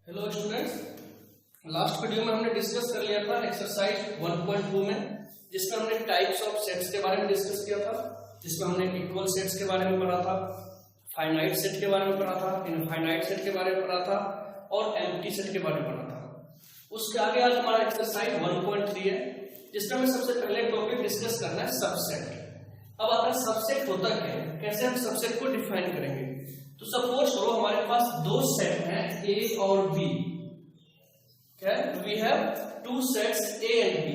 Hello students, last video में हमने discuss कर लिया था एक्सरसाइज 1.2 में, जिसमें हमने टाइप्स ऑफ सेट्स के बारे में डिस्कस किया था, जिसमें हमने इक्वल सेट्स के बारे में पढ़ा था, फाइनाइट सेट के बारे में पढ़ा था, इनफाइनाइट सेट के बारे में पढ़ा था और एम्प्टी सेट के बारे में पढ़ा था। उसके आगे आज हमारा एक्सरसाइज 1.3 है, जिसमें हमें सबसे पहले टॉपिक डिस्कस करना है सबसेट। अब आता है सबसेट होता क्या है, कैसे हम सबसेट को डिफाइन करेंगे। तो सपोज करो हमारे पास दो सेट हैं A और B। We have two sets A and B.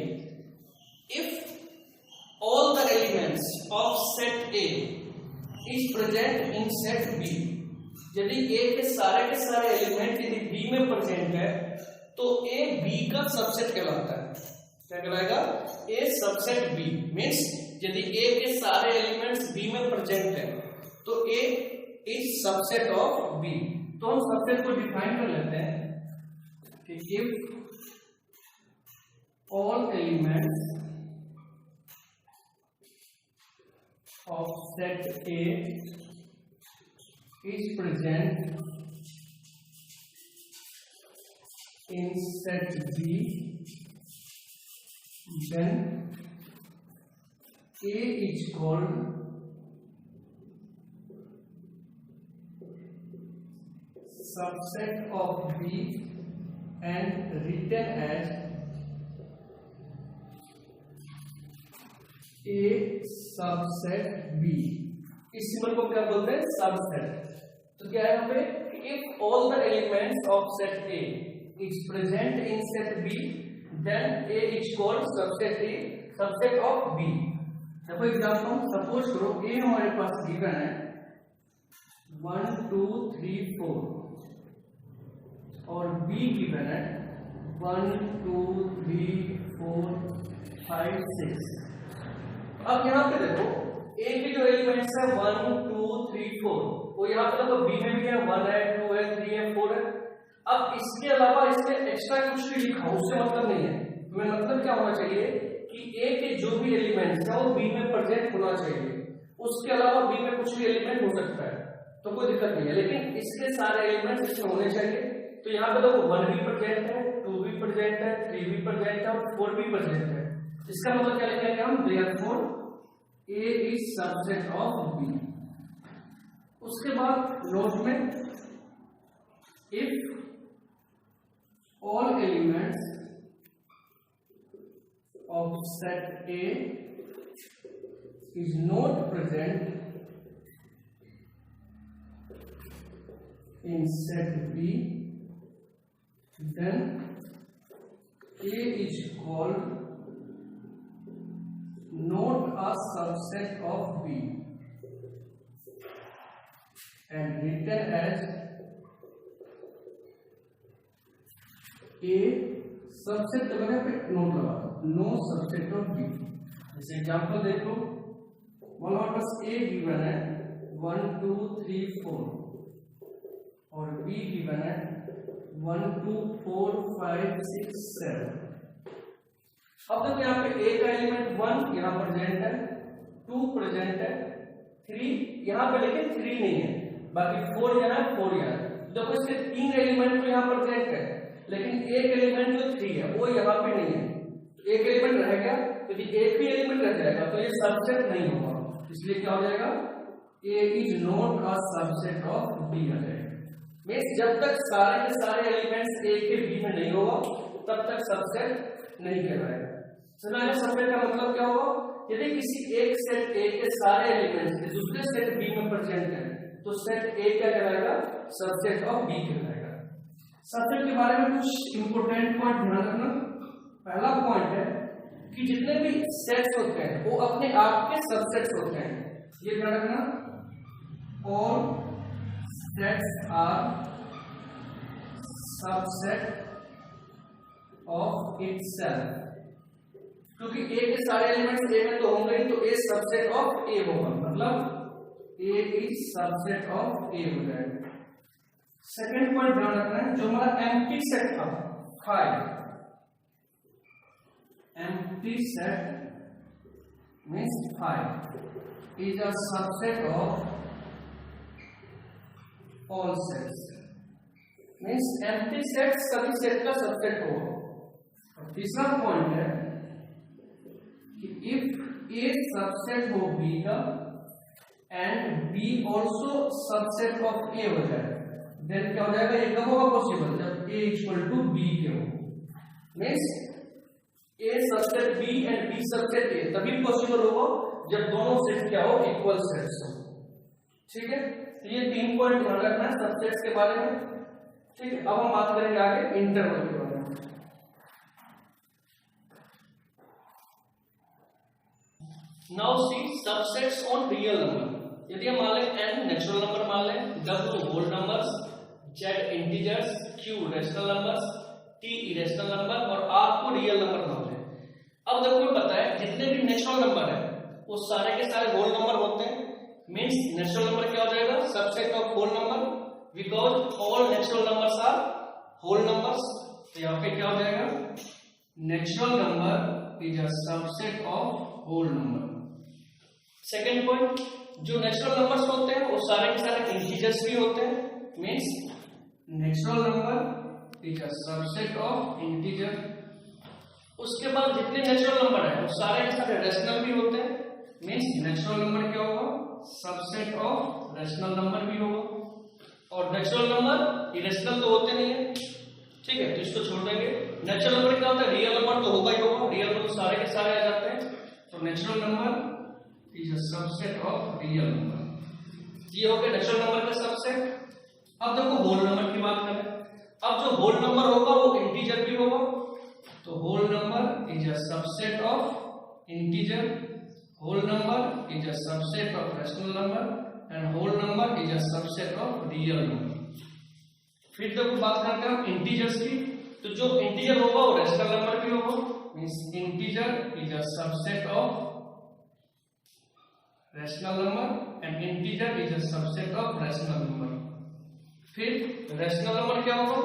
If all the elements of set A is present in set B, यदि A के सारे एलिमेंट यदि B में प्रेजेंट है तो A B का सबसेट कहलाता है। क्या कहलाएगा? A सबसेट B मीन्स यदि A के सारे एलिमेंट्स B में प्रेजेंट है तो A is subset of B। तो हम सबसेट को डिफाइन कर लेते हैं कि if all elements of set A is present in set B, then A is called subset of B and written as A subset B। इस symbol को क्या बोलते हैं? सबसेट। तो क्या है यहाँ पे? If all the elements of set A is present in set B, then A is called subset A, subset of B। देखो एग्जांपल, सपोज करो A हमारे पास गिवन है 1 2 3 4 और B गिवन है 1 2 3 4 5 6। अब यहाँ पे देखो A के जो एलिमेंट्स है 1 2 3 4, वो यहाँ पे देखो B में भी है, 1 है 2 है 3 है 4 है। अब इसके अलावा इसमें एक्स्ट्रा कुछ भी लिखा उससे मतलब नहीं है। तुम्हें मतलब क्या होना चाहिए कि A के जो भी एलिमेंट्स है वो B में प्रेजेंट होना चाहिए, उसके अलावा B में कुछ भी एलिमेंट हो सकता है तो कोई दिक्कत नहीं है, लेकिन इसके सारे एलिमेंट्स इसमें होने चाहिए। तो यहाँ पे देखो 1 भी प्रेजेंट है, 2 भी प्रेजेंट है, 3 भी प्रेजेंट है और 4 भी प्रेजेंट है। इसका मतलब क्या लिखेंगे हम? Therefore A is subset of B। उसके बाद नोट में if all elements of set A is not present in set B, then A is called not a subset of B and written as A subset। तो मैंने पे note लगा, no subset of B। जैसे example देखो, हमारे पास A given है 1 2 3 4 और B given है 1 2 4 5 6 7। अब देखो यहाँ पे A का एलिमेंट 1 यहाँ प्रेजेंट है, 2 प्रेजेंट है, 3 यहाँ पे लेकिन 3 नहीं है, बाकी 4 यहाँ है 4 यहाँ है। देखो इसके 3 एलिमेंट तो यहाँ प्रेजेंट है, लेकिन एक एलिमेंट जो 3 है वो यहाँ पे नहीं है। एक एलिमेंट रह गया, यदि एक भी एलिमेंट रह जाएगा तो ये सबसेट नहीं होगा, इसलिए क्या हो जाएगा? A is not a subset of B आ जाएगा। मीन्स जब तक सारे के सारे एलिमेंट्स A के B में नहीं होगा तब तक सबसेट नहीं कहलाएगा। समझना? सबसेट का मतलब क्या होगा? यदि किसी एक सेट A के सारे एलिमेंट्स दूसरे सेट B में प्रेजेंट है तो सेट A क्या कहलाएगा? सबसेट ऑफ B कहलाएगा। सबसेट के बारे में कुछ इंपोर्टेंट पॉइंट ध्यान रखना। पहला पॉइंट है कि जितने भी सेट्स होते हैं वो अपने आप के सबसेट्स होते हैं, ये ध्यान रखना। और sets are subset of itself, क्योंकि A के सारे एलिमेंट्स A में तो होंगे ही, तो A सबसेट ऑफ A होगा, मतलब A is subset of A हो जाएगा। सेकंड पॉइंट ध्यान रखना है, जो हमारा एम्प्टी सेट था 5, empty set means 5 is a subset of all sets। Means empty set सभी सेट का सबसेट होगा। और तीसरा पॉइंट है कि इफ ए सबसेट हो बी का and B also subset of A हो जाए, देन क्या हो जाएगा, ये कब होगा पॉसिबल, जब ए इक्वल टू बी के हो। Means A subset B and B subset A तभी पॉसिबल होगा जब दोनों सेट क्या हो, इक्वल सेट्स हो। ठीक है, तो ये 3 पॉइंट ध्यान रखना है सबसेट्स के बारे में। ठीक है, अब हम बात करेंगे आगे इंटरवल के बारे में। Now see subsets on real number. यदि हम मान लें n नेचुरल नंबर मान लें, w whole numbers, z integers, q rational numbers, t irrational number और r को रियल नंबर मान लें। अब देखो पता है जितने भी नेचुरल नंबर है वो सारे के सारे होल नंबर होते हैं। मींस नेचुरल नंबर क्या हो जाएगा, subset of whole number, because all natural numbers are whole numbers. तो यहाँ पे क्या हो जाएगा, natural number is a subset of whole number. Second point, जो नेचुरल नंबर्स होते हैं वो सारे के सारे इंटीजर्स भी होते हैं। Means natural number is a subset of integer. उसके बाद जितने नेचुरल नंबर है वो सारे के सारे रेशनल भी होते हैं। मींस नेचुरल नंबर क्या होगा, सबसेट ऑफ रेशनल नंबर भी होगा। और नेचुरल नंबर इरेशनल तो होते नहीं है, ठीक है, तो इसको छोड़ देंगे। नेचुरल नंबर क्या होता है, रियल नंबर तो होगा ही होगा, रियल नंबर तो सारे के सारे आ जाते हैं। तो natural number is a subset of real number. ये हो गया नेचुरल नंबर का सबसेट। अब देखो होल नंबर की बात करें। अब जो होल नंबर होगा वो इंटीजर भी होगा। तो whole number is a subset of integer, whole number is a subset of rational number and whole number is a subset of real number. फिर देखो बात करते हैं हम इंटीजर्स की। तो जो इंटीजर होगा वो रैशनल नंबर भी होगा। Means integer is a subset of rational number and integer is a subset of rational number. फिर रैशनल नंबर क्या होगा,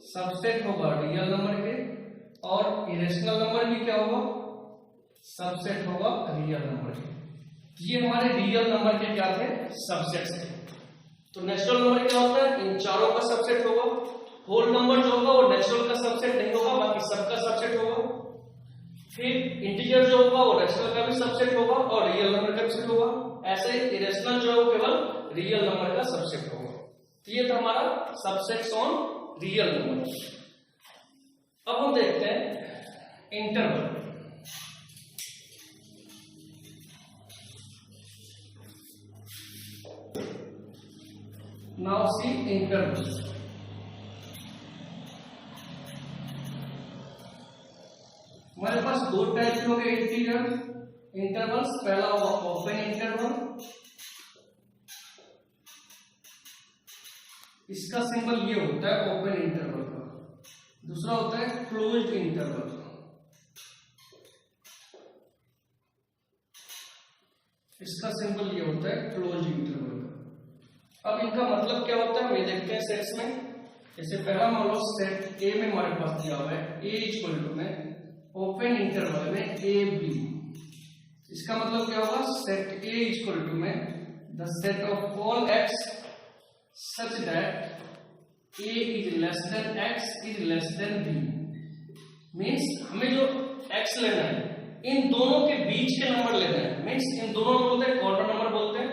सबसेट होगा रियल नंबर के, और इरेशनल नंबर भी क्या होगा, सबसेट होगा रियल नंबर के। ये हमारे रियल नंबर के क्या थे, सबसेट्स थे। तो नेचुरल नंबर क्या होता है, इन चारों का सबसेट होगा। होल नंबर जो होगा वो नेचुरल का सबसेट नहीं होगा, बाकी सबका सबसेट होगा। फिर इंटीजर जो होगा वो रैशनल का भी सबसेट होगा और रियल नंबर का भी सबसेट होगा। ऐसे इरेशनल जो है वो केवल रियल नंबर का सबसेट होगा। तो ये था हमारा सबसेट्स ऑन रियल नंबर। अब हम देखते हैं इंटरवल। Now see interval. हमारे पास दो टाइप हो गए इंटीजर इंटरवल्स। पहला होगा ओपन इंटरवल, इसका सिंबल ये होता है ओपन इंटरवल का। दूसरा होता है क्लोज्ड इंटरवल। इसका सिंबल ये होता है क्लोज्ड इंटरवल का। अब इनका मतलब क्या होता है, ये देखते हैं सेट्स में। जैसे पहला मान लो सेट ए में हमारे पास दिया हुआ है ए इक्वल टू में ओपन इंटरवल में ए बी। इसका मतलब क्या होगा, सेट ए इक्वल टू में the set of all x such that a is less than x is less than b. Means हमें जो एक्स लेना है इन दोनों के बीच के नंबर लेना है। मीन्स इन दोनों को बोलते हैं क्वार्टर नंबर बोलते हैं।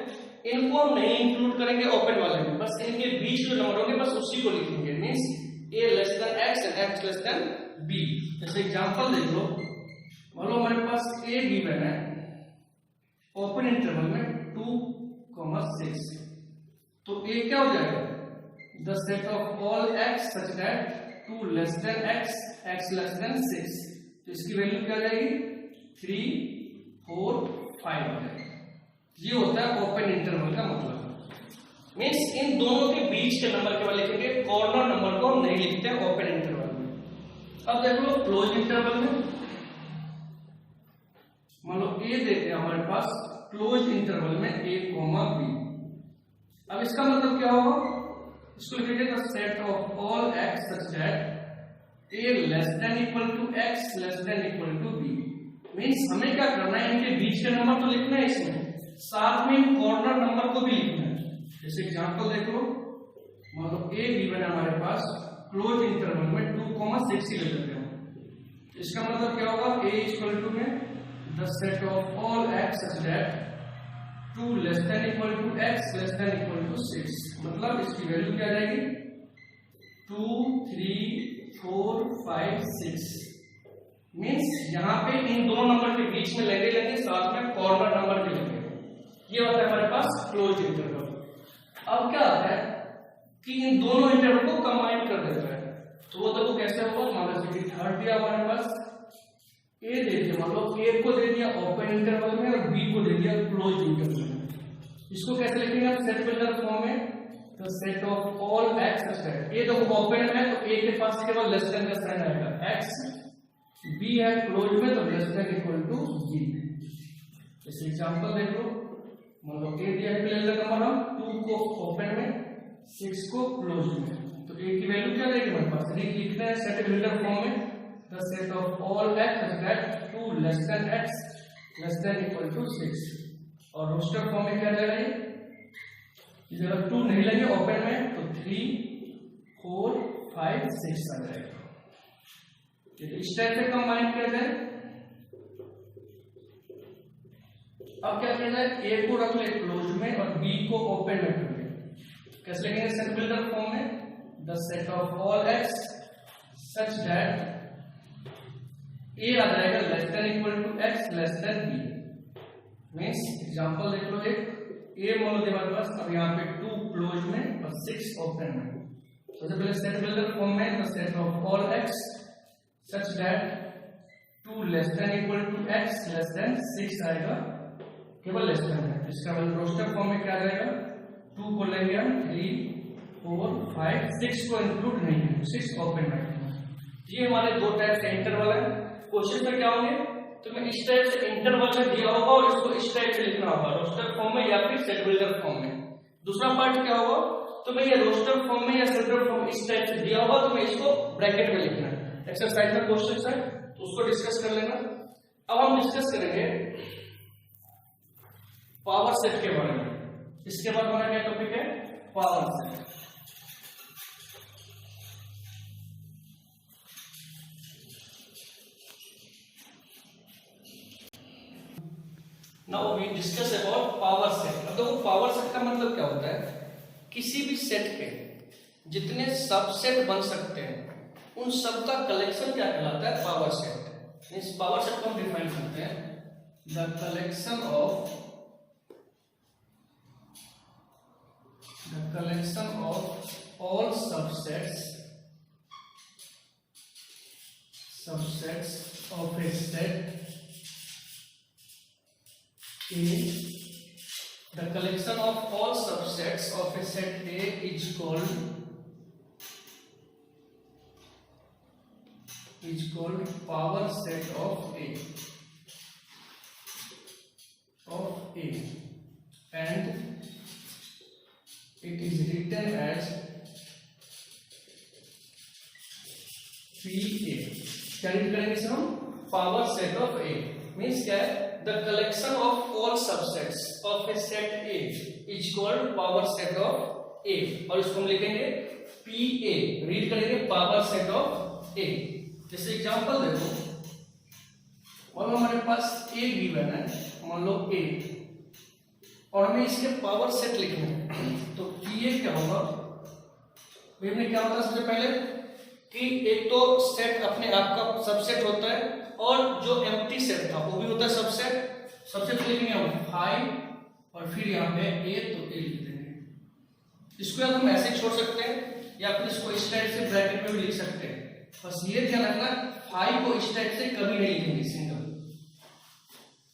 इनको हम नहीं इंक्लूड करेंगे ओपन वाले में, बस इनके बीच जो नंबर होंगे बस उसी को लिखेंगे। Means a less than x and x less than b. जैसे एग्जांपल देख लो, मान लो हमारे पास ए गिवन है ओपन इंटरवल में 2,6। तो ए क्या हो जाएगा, the set of all x such that 2 less than x x less than 6। तो इसकी वैल्यू क्या जाएगी, 3, 4, 5 हो जाएगी। ये होता है ओपन इंटरवल का मतलब। मीन्स इन दोनों के बीच के नंबर केवल लिखेंगे, कॉर्नर नंबर को हम नहीं लिखते ओपन इंटरवल में। अब देख लो क्लोज इंटरवल में, मान लो ए देते हैं हमारे पास क्लोज इंटरवल में a, b। अब इसका मतलब क्या होगा, इसको लिखेंगे the set of all x such that a less than equal to x less than equal to b। Means हमें क्या करना है, इनके बीच के नंबर तो लिखना है इसमें, साथ में कॉर्नर नंबर को भी लिखना है। जैसे एग्जांपल देख लो, मान लो ए गिवन है हमारे पास क्लोज इंटरवल में 2,6 ले लेते हैं। इसका मतलब क्या होगा, a इक्वल टू में the set of all x such that 2 less than equal to x less than equal to 6। मतलब इसकी वैल्यू क्या आ जाएगी 2 3 4 5 6। मीन्स यहाँ पे इन दोनों नंबर के बीच में लेंगे साथ में कॉर्नर नंबर भी लेंगे। ये होता है हमारे पास क्लोज इंटरवल। अब क्या आता है कि इन दोनों इंटरवल को कंबाइन कर देता है, तो वो देखो कैसे होगा। मान लो कि थर्ड दिया हमारे पास ए दे दिया, मान लो ए को दे दिया ओपन इंटरवल में और बी को दे दिया क्लोज इंटरवल में। इसको कैसे लिखेंगे आप सेट बिल्डर फॉर्म में, तो set of all x set. A देखो ओपन है तो ए के पास केवल लेस देन का साइन आएगा x, बी है क्लोज में तो less than equal to B. इस एग्जांपल देखो, मान लो ए दिया है बिल्डर नंबर हम 2 को ओपन में 6 को क्लोज में, तो ए की वैल्यू क्या रहेगी हमारे पास, लिखना है सेट बिल्डर फॉर्म में the set of all x that 2 less than x less than equal to 6। और रोस्टर फॉर्म में क्या जाएगा, इधर अगर 2 नहीं लगे ओपन में तो 3 4 5 6 आ जाएगा। इस टाइप से कंबाइन किया जाए। अब क्या किया जाए, ए को रख ले क्लोज में और बी को ओपन में कर ले। कैसे लिखेंगे सेट बिल्डर फॉर्म में the set of all x such that A आ जाएगा less than equal to x less than b। Means example देख लो, एक ए मान लो हमारे पास, अब यहाँ पे 2 क्लोज में और 6 ओपन में। सबसे पहले सेट बिल्डर फॉर्म में the set of all x such that 2 less than equal to x less than 6 आएगा, केवल लेस देन है। इसका मतलब रोस्टर फॉर्म में क्या आ जाएगा, 2 को लेंगे हम 3 4 5 6 को इंक्लूड नहीं है, 6 ओपन में। ये हमारे दो टाइप से इंटरवल है। क्वेश्चन में क्या होंगे, तुम्हें इस टाइप से इंटरवल में दिया होगा और इसको इस टाइप से लिखना होगा रोस्टर फॉर्म में या फिर सेट बिल्डर फॉर्म में। दूसरा पार्ट क्या होगा, तुम्हें ये रोस्टर फॉर्म में या सेट बिल्डर फॉर्म इस टाइप से दिया होगा, तुम्हें इसको ब्रैकेट में लिखना है। एक्सरसाइज में क्वेश्चन है तो उसको डिस्कस कर लेना। अब हम डिस्कस करेंगे पावर सेट के बारे में। इसके बाद हमारा क्या टॉपिक है, power set. Now we discuss about power set. अब देखो पावर सेट का मतलब क्या होता है, किसी भी सेट के जितने सबसेट बन सकते हैं उन सब का कलेक्शन क्या कहलाता है, पावर सेट। इस पावर सेट को हम डिफाइन करते हैं the collection of all subsets of A set A, the collection of all subsets of a set A is called power set of A and it is written as PA। क्या read करेंगे इसे हम, power set of A means क्या है, the collection of all subsets of a set A is called power set of A। और इसको हम लिखेंगे PA, रीड करेंगे पावर सेट ऑफ A। जैसे एग्जांपल देखो, मान लो हमारे पास A गिवन है, मान लो A, और हमें इसके पावर सेट लिखना है, तो PA क्या होगा, में क्या होता है सबसे पहले कि एक तो सेट अपने आप का सबसेट होता है और जो एम्प्टी सेट था वो भी होता है सबसेट। सबसे पहले लिखेंगे हम 5 और फिर यहाँ पे A, तो A लिख देंगे। इसको या तो हम ऐसे छोड़ सकते हैं या फिर इसको इस टाइप से ब्रैकेट में भी लिख सकते हैं। बस ये ध्यान रखना 5 को इस टाइप से कभी नहीं लिखेंगे सिंगल,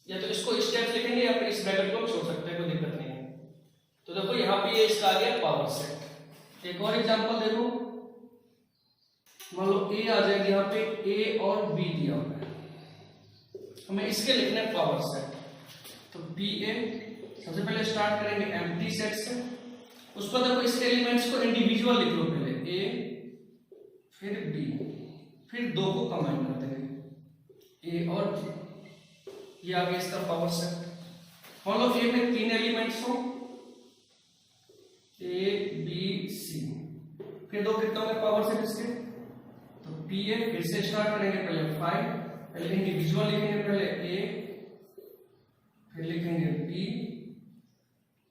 या तो इसको इस टाइप से लिखेंगे या फिर इस ब्रैकेट को छोड़ सकते हैं, कोई दिक्कत नहीं है। तो देखो यहाँ पे ये इसका आ गया पावर सेट। एक और एग्जांपल देखो, मान लो A आ जाएगा, यहाँ पे A और B दिया हुआ है, हमें इसके लिखना है पावर सेट। तो PA सबसे पहले स्टार्ट करेंगे एम्प्टी सेट से, उसको देखो इसके एलिमेंट्स को इंडिविजुअल लिख लो, पहले A फिर B फिर 2 को कंबाइन कर देंगे A और B। ये आ गया इसका पावर सेट। मान लो A में 3 एलिमेंट्स हो A B C, फिर दो कितने होंगे पावर सेट इसके, तो पी ए, फिर से स्टार्ट करेंगे पहले 5, पहले इंडिविजुअल लिखेंगे, पहले ए, फिर लिखेंगे बी,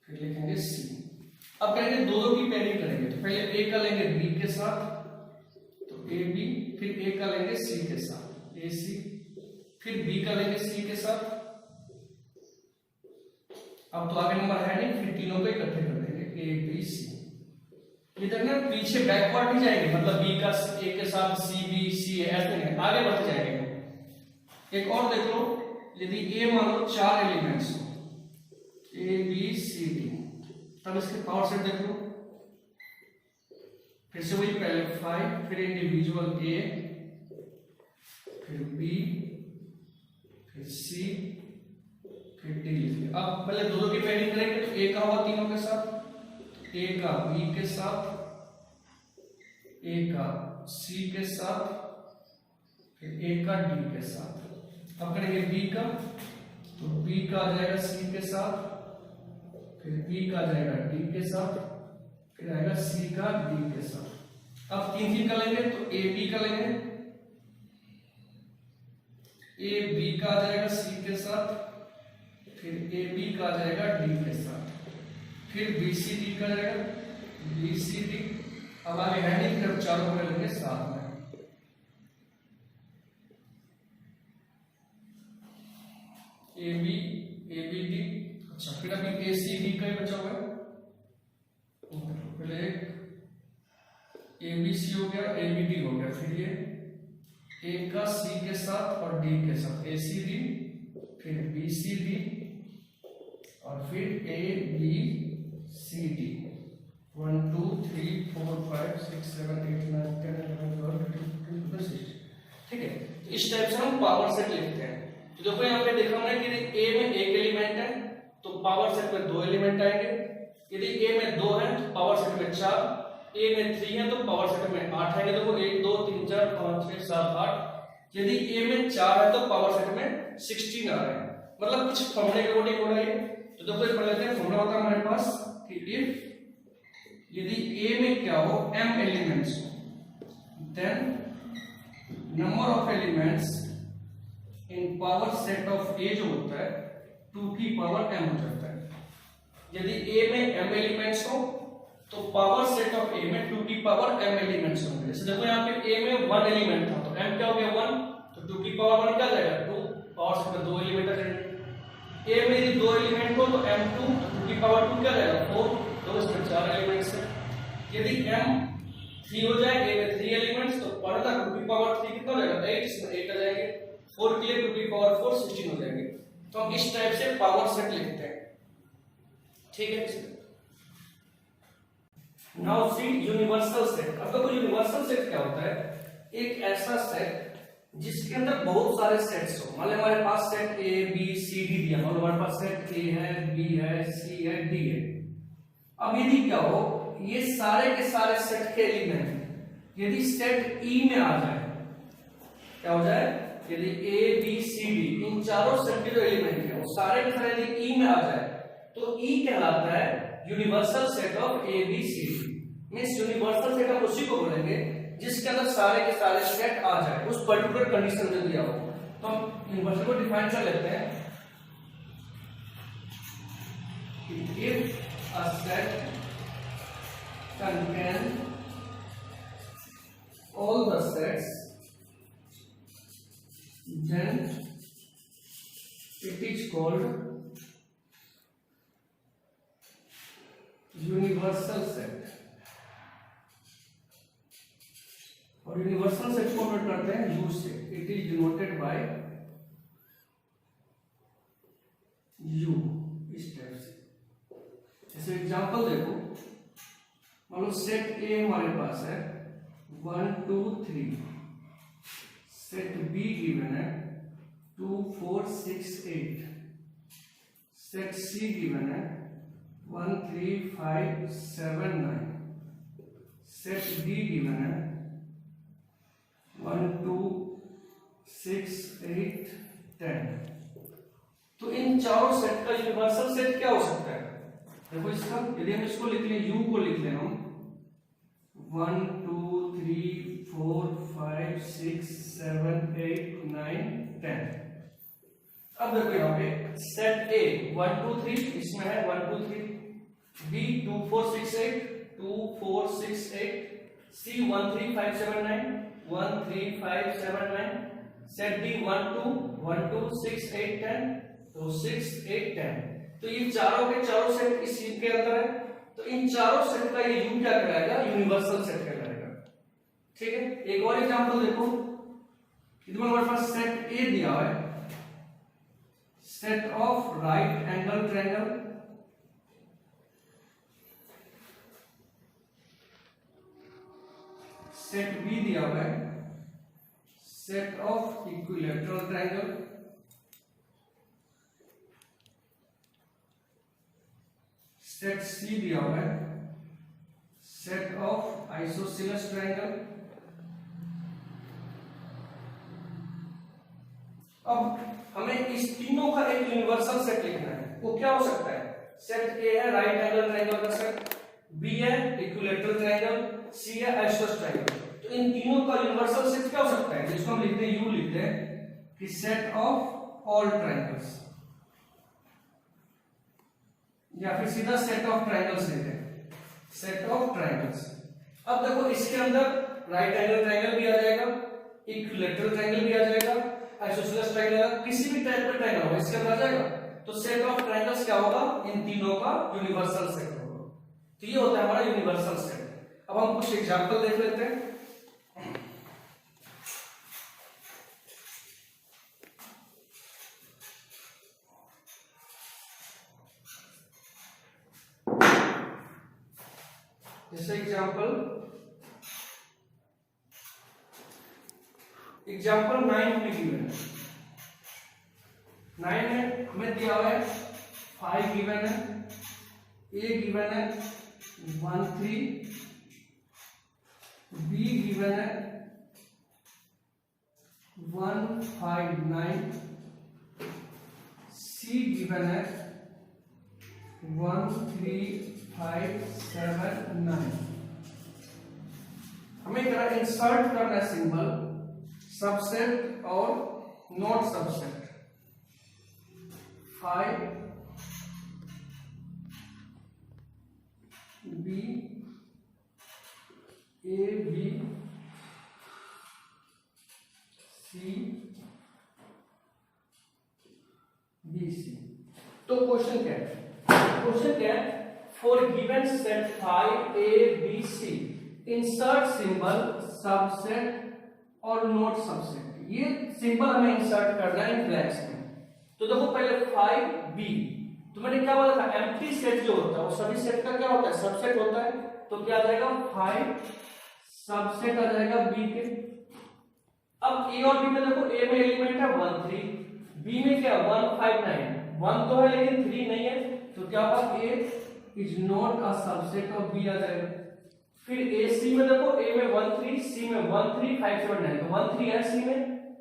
फिर लिखेंगे सी। अब करेंगे दो दो की पेयरिंग करेंगे, तो पहले ए का लेंगे बी के साथ, तो ए बी, फिर ए का लेंगे सी के साथ, ए सी, फिर बी का लेंगे सी के साथ। अब तो आगे नंबर है नहीं, फिर तीनों को इकट्ठे कर देंगे ए बी सी। ये देखना पीछे बैकवर्ड नहीं जाएंगे, मतलब बी का ए के साथ सी बी सी ऐसे नहीं, आगे बढ़ते जाएंगे। एक और देख लो, यदि ए मान लो 4 एलिमेंट्स हो, ए बी सी डी, तब इसके पावर सेट देख लो, फिर से वही पहले 5, फिर इंडिविजुअल ए, फिर बी, फिर सी, फिर डी लिखिए। अब पहले दो दो की पेयरिंग करेंगे, तो ए का हुआ तीनों के साथ, ए का बी के साथ, ए का सी के साथ, फिर ए का डी के साथ। अब करेंगे बी का, तो बी का आ जाएगा सी के साथ, फिर बी का आ जाएगा डी के साथ, फिर आएगा सी का डी के साथ। अब तीन तीन का लेंगे, तो ए बी का लेंगे, ए बी का आ जाएगा सी के साथ, फिर ए बी का आ जाएगा डी के साथ, फिर बी सी डी का जाएगा बी सी डी। अब आगे है नहीं, फिर चारों को लेंगे साथ में, ए बी डी। अच्छा, फिर अभी ए सी डी का ही बचा हुआ है, पहले ए बी सी हो गया, ए बी डी हो गया, फिर ये ए का सी के साथ और डी के साथ ए सी डी, फिर बी सी डी, और फिर ए बी सी डी। 1 2 3 4 5 6 7 8 9 10 11 12 13 14 16। ठीक है, इस टाइप से हम पावर सेट लिखते हैं। तो देखो यहाँ पे देखा हमने कि ए में एक एलिमेंट है तो पावर सेट में 2 एलिमेंट आएंगे, यदि ए में 2 है तो पावर सेट में 4, ए में 3 है तो पावर सेट में 8 आएंगे। देखो 1 2 3 4 5 6 7 8। यदि ए में 4 है तो पावर सेट में 16 आ रहे हैं, मतलब कुछ फॉर्मूले के अकॉर्डिंग हो रहा है। तो देखो ये पढ़ लेते हैं, फॉर्मूला होता है हमारे पास कि इफ यदि ए में क्या हो m एलिमेंट्स हो, then number of elements in power set of A जो होता है 2 की पावर m हो जाता है। यदि a में m एलिमेंट्स हो तो पावर सेट ऑफ a में 2 की पावर m एलिमेंट्स होंगे। जैसे देखो यहाँ पे a में 1 एलिमेंट था तो m क्या हो गया 1, तो 2 की पावर 1 क्या जाएगा 2, पावर सेट में 2 एलिमेंट आ जाएंगे। a में यदि 2 एलिमेंट हो तो m2, तो 2 की पावर 2 क्या जाएगा 4, तो इसमें 4 एलिमेंट्स है। यदि m 3 हो जाए, a में 3 एलिमेंट्स, तो पढ़ना 2 की पावर 3 कितना हो जाएगा 8, इसमें 8 आ जाएंगे, 4 के लिए 2 की पावर 4 16 हो जाएंगे। तो हम इस टाइप से पावर सेट लिखते हैं। ठीक है, नाउ सी यूनिवर्सल सेट। अब देखो यूनिवर्सल सेट क्या होता है, एक ऐसा सेट जिसके अंदर बहुत सारे सेट्स हो। मान लो हमारे पास set A B C D दिया, मान लो हमारे पास सेट ए है, बी है, सी है, डी है। अब यदि क्या हो, ये सारे के सारे सेट के एलिमेंट यदि सेट ई में आ जाए, क्या हो जाए, यदि ए बी सी डी इन चारों सेट के जो एलिमेंट है वो सारे के सारे यदि ई में आ जाए तो ई कहलाता है universal set of A B C D. Means universal set हम उसी को बोलेंगे जिसके अंदर सारे के सारे सेट आ जाए उस पर्टिकुलर कंडीशन में दिया हो। तो हम यूनिवर्सल को डिफाइन कर लेते हैं कि if a set contain all the sets, then it is called universal set। और यूनिवर्सल सेट को नोट करते हैं U से, it is denoted by U इस टाइप से। जैसे एग्जांपल देखो, मान लो सेट ए हमारे पास है 1 2 3, सेट बी गिवन है 2 4 6 8, सेट सी गिवन है 1 3 5 7 9, सेट डी गिवन है 1 2 6 8 10। तो इन चारों सेट का यूनिवर्सल सेट क्या हो सकता है, देखो इसका यदि हम इसको लिख लें, U को लिख लें हम 1 2 3 4 5 6 7 8 9 10। अब देखो यहाँ पे सेट ए 1 2 3 इसमें है 1 2 3, बी 2 4 6 8 2 4 6 8, सी 1 3 5 7 9 1 3 5 7 9, सेट डी 1 2 1 2 6 8 10, तो 6 8 10। तो ये चारों के चारों सेट इस यूनिट के अंदर है, तो इन चारों सेट का ये यू क्या कहलाएगा, यूनिवर्सल सेट कहलाएगा। ठीक है, एक और एग्जांपल देखो, इधर हमारे पास सेट ए दिया है, set of right angle triangle, set B दिया हुआ है, set of equilateral triangle, set C दिया हुआ है, सेट ऑफ आइसोसेलेस ट्रायंगल। अब हमें इस तीनों का एक यूनिवर्सल सेट लिखना है, वो क्या हो सकता है, सेट ए है राइट एंगल ट्रायंगल का सेट, बी है इक्विलैटरल ट्रायंगल, सी है आइसोसेलेस ट्रायंगल। तो इन तीनों का यूनिवर्सल सेट क्या हो सकता है, जिसको हम लिखते हैं यू लिखते हैं कि सेट ऑफ ऑल ट्रायंगल्स, या फिर सीधा सेट ऑफ ट्रायंगल्स लेते हैं, सेट ऑफ ट्रायंगल्स। अब देखो इसके अंदर राइट एंगल ट्रायंगल भी आ जाएगा, इक्विलैटरल ट्रायंगल भी आ जाएगा, आइसोसेलेस ट्रायंगल, किसी भी टाइप का ट्रायंगल होगा इसके अंदर आ जाएगा। तो सेट ऑफ ट्रायंगल्स क्या होगा, इन तीनों का यूनिवर्सल सेट होगा। तो ये होता है हमारा यूनिवर्सल सेट। अब हम कुछ एग्जांपल देख लेते हैं। जैसे एग्जाम्पल 9 में गिवन है, 9 में हमें दिया हुआ है 5 गिवन है, ए गिवन है 1 3, बी गिवन है 1 5 9, सी गिवन है 1 3 5 7 9। हमें तरह इंसर्ट करना है सिंबल, सबसेट और not subset. 5 B A B C B C. तो क्वेश्चन क्या है, क्वेश्चन क्या है, for given set phi a b c insert symbol subset और नोट सबसेट। ये सिंबल हमें इंसर्ट करना है इन ब्लैंक्स में। तो देखो पहले phi b, तो मैंने क्या बोला था, एम्प्टी सेट जो होता है वो सभी सेट का क्या होता है, सबसेट होता है। तो क्या आ जाएगा, phi सबसेट आ जाएगा b के। अब a और b में देखो, a में एलिमेंट है 1 3, b में क्या 1 5 9, 1 तो है लेकिन 3 नहीं है, तो क्या होगा, a is not a subset of b आ जाएगा। फिर ए सी में देखो, ए में 1 3, सी में 1 3 5 7 9, तो 1 3 है सी में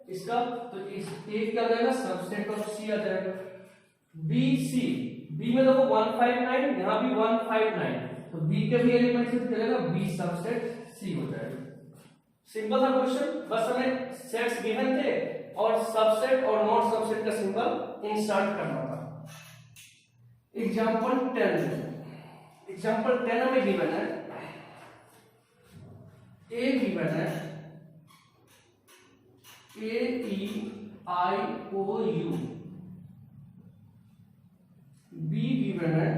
इसका, तो इस ए क्या आ जाएगा, सबसेट ऑफ सी आ जाएगा। बी सी, बी में देखो 1 5 9, यहां भी 1 5 9, तो बी के भी एलिमेंट से चलेगा, बी सबसेट सी हो जाएगा। सिंपल सा क्वेश्चन, बस हमें सेट्स गिवन थे और सबसेट और नॉट सबसेट का सिंबल इंसर्ट करना था। एग्जांपल 10, एग्जांपल 10 में गिवन है, ए गिवन है ए ई आई ओ यू, बी गिवन है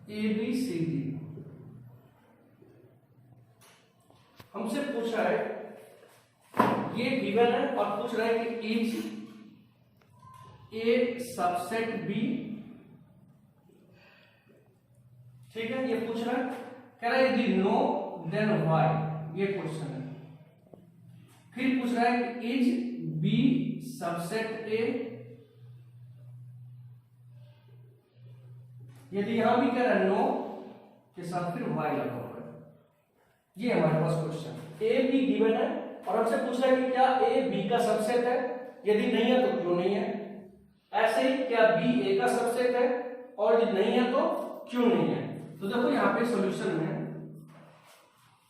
ए बी सी डी। हमसे पूछा है, ये गिवन है और पूछ रहा है कि इज ए सबसेट बी। ठीक है, ये पूछ रहा है, कह रहा है यदि नो देन व्हाई, ये क्वेश्चन है। फिर पूछ रहा है कि इज बी सबसेट ए, यदि यहां भी कह रहा है नो के साथ फिर वाई लगा हुआ है। ये हमारे पास क्वेश्चन, ए बी गिवन है और हमसे पूछ रहा है कि क्या ए बी का सबसेट है, यदि नहीं है तो क्यों नहीं है। ऐसे ही क्या बी ए का सबसेट है और यदि नहीं है तो क्यों नहीं है। तो देखो यहाँ पे सॉल्यूशन में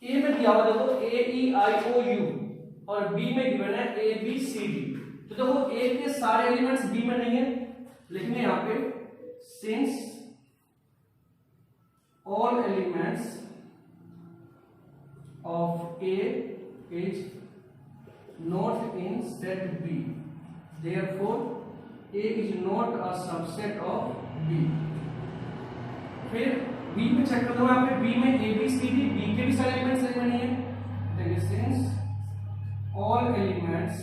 ए में दिया हुआ देखो ए ई आई ओ यू और बी में गिवन है ए बी सी डी। तो देखो ए के सारे एलिमेंट्स बी में नहीं है, लिखेंगे यहां पे since all elements of A is not in set B therefore A is not a subset of B. फिर बी में चेक कर दो, यहाँ पे बी में ए बी सी डी, बी के भी सारे एलिमेंट्स सही में नहीं है। देखिए since all elements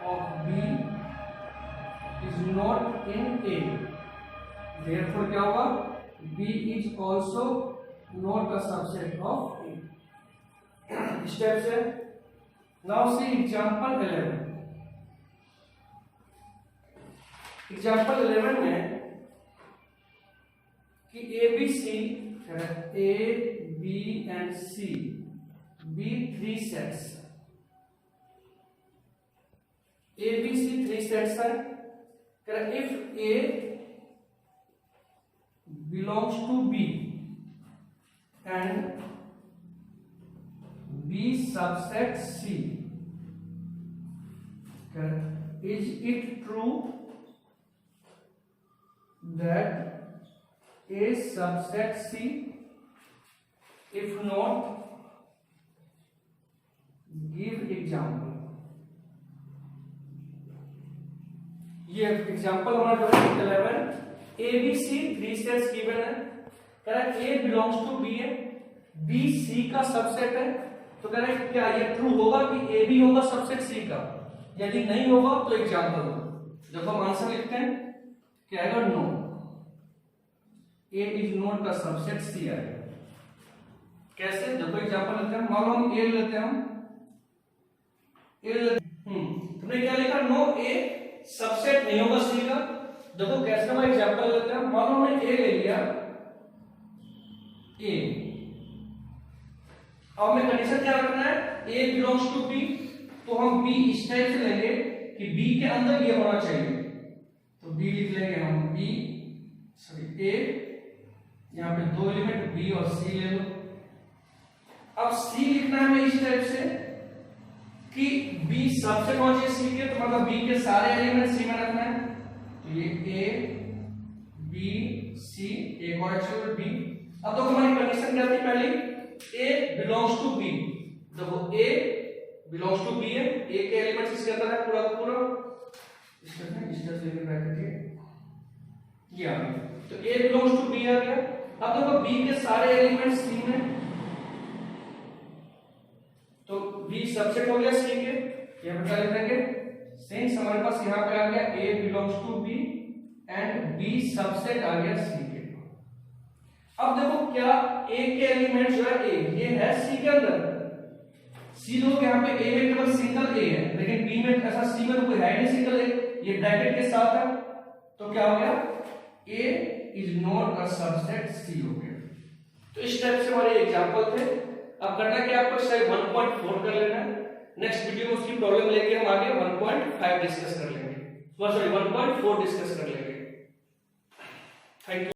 of B is not in A therefore क्या होगा, B is also not a subset of A. Step से नाउ सी एग्जांपल 11। एग्जांपल 11 में कि A B C A B and C be 3 sets, A B C 3 sets है। If A belongs to B and B subset C, is it true that A subset C? If not, give example. ये example हमारा 11 A B C 3 sets given है। कह रहा है A belongs to B है, B C का subset है। तो कह रहा है क्या ये ट्रू होगा कि ए बी होगा सबसेट सी का? यदि नहीं होगा तो एग्जांपल दो। जब हम आंसर लिखते हैं क्या आएगा, no, A is not a subset C आएगा। कैसे, देखो एग्जांपल लेते हैं, मान लो हम ए लेते हैं, तुमने क्या लिखा, नो ए सबसेट नहीं होगा सी का। देखो कैसे हम एग्जांपल लेते हैं, मान लो हमने ए ले लिया, ए, अब हमें कंडीशन क्या रखना है, ए बिलोंग्स टू बी, तो हम बी इस टाइप से लेंगे कि बी के अंदर ये होना चाहिए। तो बी लिख लेंगे हम, बी सॉरी ए, यहां पे 2 एलिमेंट बी और सी ले लो। अब सी लिखना है हमें इस टाइप से कि बी सबसेट होना चाहिए सी के, तो मतलब बी के सारे एलिमेंट सी में रखना है। तो ये ए बी सी, एक और एक्चुअल बी। अब तो हमारी कंडीशन क्या थी पहले, ए बिलोंग्स टू बी। देखो ए बिलोंग्स टू बी है, ए के एलिमेंट इसके अंदर है पूरा का पूरा, इसका लेकर ब्रैकेट ये आ गया। तो ए बिलोंग्स टू बी आ गया। अब देखो बी के सारे एलिमेंट सी में, तो बी सबसेट हो गया सी के, ये बता देंगे। सिंस हमारे पास यहां पे आ गया A belongs to B and B subset आ गया सी के। अब देखो क्या ए के एलिमेंट जो है ए, ये है सी के अंदर। सी लोग यहाँ पे ए में केवल सिंगल ए है, लेकिन बी में ऐसा सी में तो कोई है नहीं सिंगल ए, ये ब्रैकेट के साथ है। तो क्या हो गया, ए इज नॉट अ सबसेट सी हो गया। तो इस टाइप से हमारे एग्जांपल थे। अब करना क्या, आपको स्टेप 1.4 कर लेना है। नेक्स्ट वीडियो में उसकी प्रॉब्लम लेके हम आगे 1.5 डिस्कस कर लेंगे, सॉरी 1.4 डिस्कस कर लेंगे। Thank you.